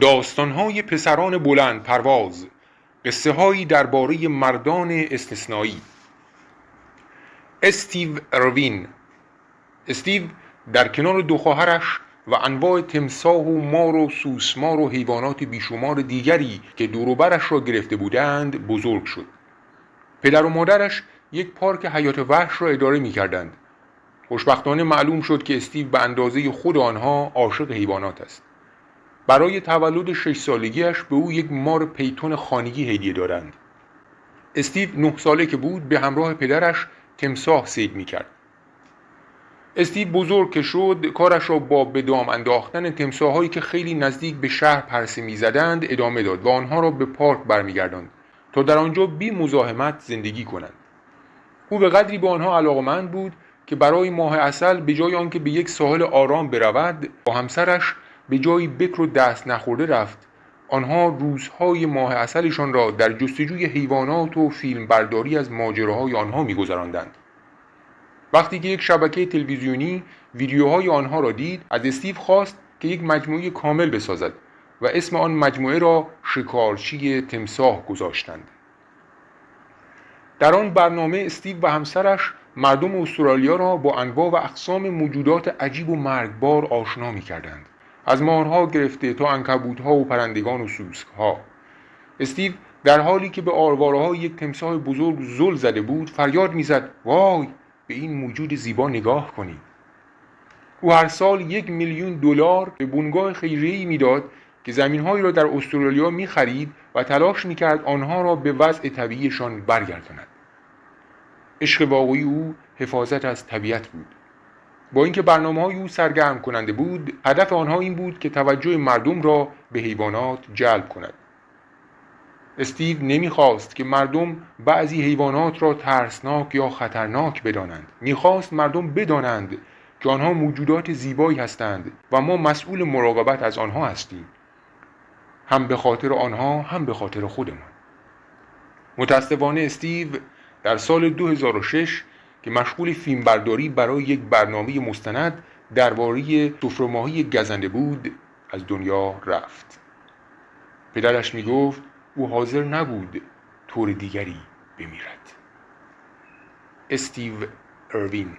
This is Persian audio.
داستان‌های پسران بلند پرواز، قصه هایی درباره مردان استثنایی. استیو اروین. استیو در کنار دو خواهرش و انواع تمساح و مار و سوسمار و حیوانات بیشمار دیگری که دور و برش را گرفته بودند بزرگ شد. پدر و مادرش یک پارک حیات وحش را اداره می کردند. خوشبختانه معلوم شد که استیو به اندازه خود آنها عاشق حیوانات است. برای تولد 6 سالگیش به او یک مار پیتون خانگی هدیه دادند. استیو 9 ساله که بود به همراه پدرش تمساح صید می‌کرد. استیو بزرگ که شد کارش را با به دام انداختن تمساح‌هایی که خیلی نزدیک به شهر پرسه می‌زدند ادامه داد و آنها را به پارک برمیگرداند تا در آنجا بی مزاحمت زندگی کنند. او به قدری به آنها علاقه‌مند بود که برای ماه عسل به جای آنکه به یک ساحل آرام برود با همسرش به جای بکر و دست نخورده رفت. آنها روزهای ماه عسلشان را در جستجوی حیوانات و فیلم برداری از ماجراهای آنها می‌گذراندند. وقتی که یک شبکه تلویزیونی ویدیوهای آنها را دید، از استیو خواست که یک مجموعه کامل بسازد و اسم آن مجموعه را شکارچی تمساح گذاشتند. در آن برنامه استیو و همسرش مردم استرالیا را با انواع و اقسام موجودات عجیب و مرگبار آشنا می‌کردند. از مارها گرفته تا عنکبوت‌ها و پرندگان و سوسک‌ها. استیو در حالی که به آرواره‌های یک تمساح بزرگ زل زده بود فریاد می‌زد: وای، به این موجود زیبا نگاه کنید. او هر سال $1,000,000 به بنگاه خیریه‌ای می‌داد که زمین‌هایی را در استرالیا می‌خرید و تلاش می‌کرد آنها را به وضع طبیعیشان برگرداند. عشق واقعی او حفاظت از طبیعت بود. با اینکه برنامه‌های او سرگرم کننده بود، هدف آنها این بود که توجه مردم را به حیوانات جلب کند. استیو نمی‌خواست که مردم بعضی حیوانات را ترسناک یا خطرناک بدانند. می‌خواست مردم بدانند که آنها موجودات زیبایی هستند و ما مسئول مراقبت از آنها هستیم. هم به خاطر آنها هم به خاطر خودمان. متأسفانه استیو در سال 2006 که مشغول فیلمبرداری برای یک برنامه مستند درباره سفره‌ماهی گزنده بود از دنیا رفت. پدرش میگفت او حاضر نبود طور دیگری بمیرد. استیو اروین.